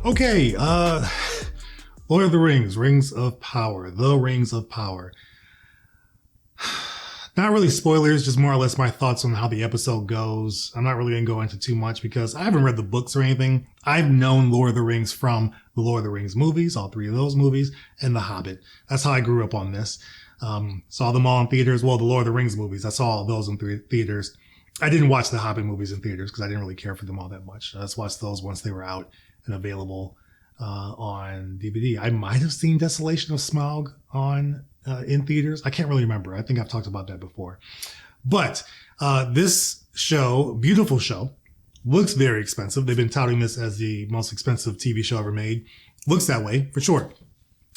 Okay, Lord of the Rings, Rings of Power, The Rings of Power. Not really spoilers, just more or less my thoughts on how the episode goes. I'm not really going to go into too much because I haven't read the books or anything. I've known Lord of the Rings from the Lord of the Rings movies, all three of those movies, and The Hobbit. That's how I grew up on this. Saw them all in theaters. Well, the Lord of the Rings movies, I saw all those in theaters. I didn't watch the Hobbit movies in theaters because I didn't really care for them all that much. I just watched those once they were out and available on DVD. I might have seen Desolation of Smaug on in theaters. I can't really remember. I think I've talked about that before. But this show, beautiful show, looks very expensive. They've been touting this as the most expensive TV show ever made. Looks that way, for sure.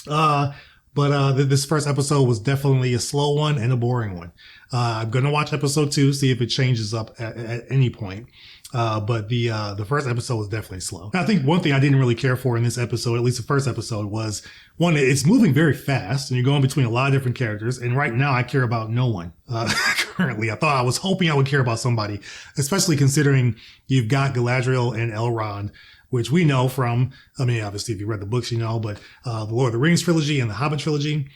But this first episode was definitely a slow one and a boring one. I'm going to watch episode 2, see if it changes up at any point. But the first episode was definitely slow. I think one thing I didn't really care for in this episode, at least the first episode, was one, it's moving very fast and you're going between a lot of different characters. And right now I care about no one, currently. I was hoping I would care about somebody, especially considering you've got Galadriel and Elrond, which we know from, I mean, obviously if you read the books, you know, but the Lord of the Rings trilogy and the Hobbit trilogy.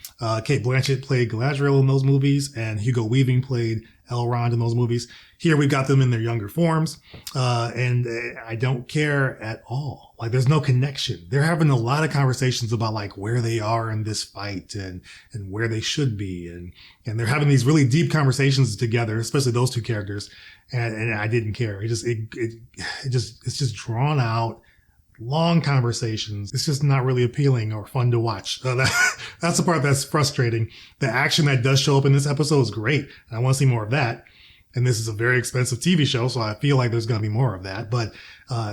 Cate Blanchett played Galadriel in those movies and Hugo Weaving played Elrond in those movies. Here we've got them in their younger forms, and I don't care at all. Like, there's no connection. They're having a lot of conversations about like where they are in this fight and where they should be, and they're having these really deep conversations together, especially those two characters. And I didn't care. It's just drawn out, long conversations. It's just not really appealing or fun to watch. That's the part that's frustrating. The action that does show up in this episode is great. And I want to see more of that. And this is a very expensive TV show, so I feel like there's going to be more of that. But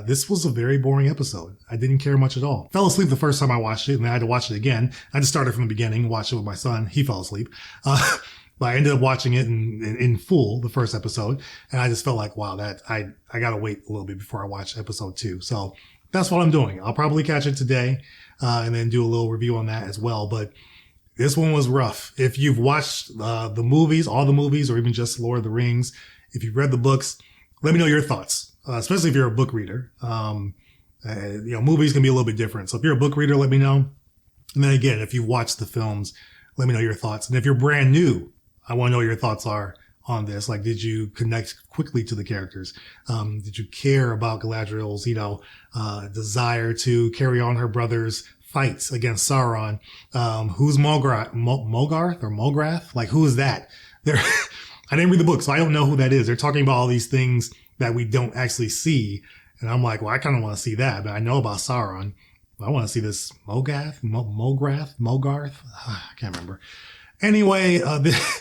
this was a very boring episode. I didn't care much at all. Fell asleep the first time I watched it, and I had to watch it again. I just started from the beginning, watched it with my son. He fell asleep. But I ended up watching it in full, the first episode. And I just felt like, wow, I got to wait a little bit before I watch episode 2. So that's what I'm doing. I'll probably catch it today and then do a little review on that as well. But this one was rough. If you've watched the movies, all the movies, or even just Lord of the Rings, if you've read the books, let me know your thoughts, especially if you're a book reader. Movies can be a little bit different. So if you're a book reader, let me know. And then again, if you've watched the films, let me know your thoughts. And if you're brand new, I want to know what your thoughts are on this. Like, did you connect quickly to the characters? Did you care about Galadriel's, desire to carry on her brother's fights against Sauron? Who's Mogarth or Mograth? Like, who is that? I didn't read the book, so I don't know who that is. They're talking about all these things that we don't actually see. And I'm like, well, I kind of want to see that, but I know about Sauron. I want to see this Mogarth. I can't remember. Anyway,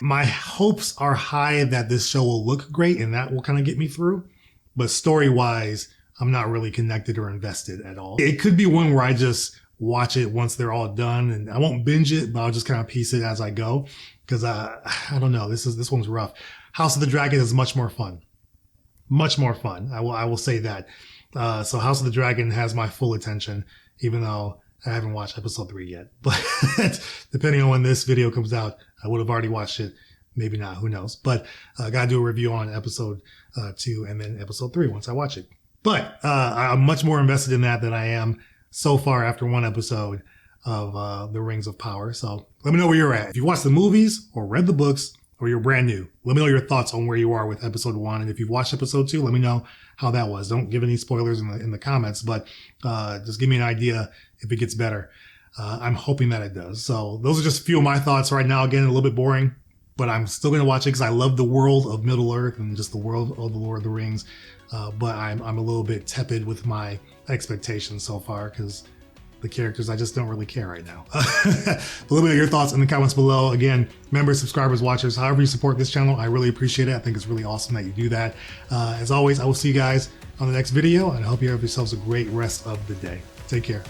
my hopes are high that this show will look great and that will kind of get me through. But story-wise, I'm not really connected or invested at all. It could be one where I just watch it once they're all done and I won't binge it, but I'll just kind of piece it as I go. Because I don't know, this one's rough. House of the Dragon is much more fun. Much more fun. I will say that. So House of the Dragon has my full attention, even though I haven't watched episode 3 yet. But depending on when this video comes out, I would have already watched it. Maybe not, who knows. But I got to do a review on episode 2 and then episode 3 once I watch it. But I'm much more invested in that than I am so far after one episode of The Rings of Power. So let me know where you're at. If you watched the movies or read the books or you're brand new, let me know your thoughts on where you are with episode 1. And if you've watched episode 2, let me know how that was. Don't give any spoilers in the comments, but just give me an idea if it gets better. I'm hoping that it does. So those are just a few of my thoughts right now. Again, a little bit boring, but I'm still going to watch it because I love the world of Middle-earth and just the world of the Lord of the Rings. But I'm a little bit tepid with my expectations so far because the characters, I just don't really care right now. But let me know your thoughts in the comments below. Again, members, subscribers, watchers, however you support this channel, I really appreciate it. I think it's really awesome that you do that. As always, I will see you guys on the next video, and I hope you have yourselves a great rest of the day. Take care.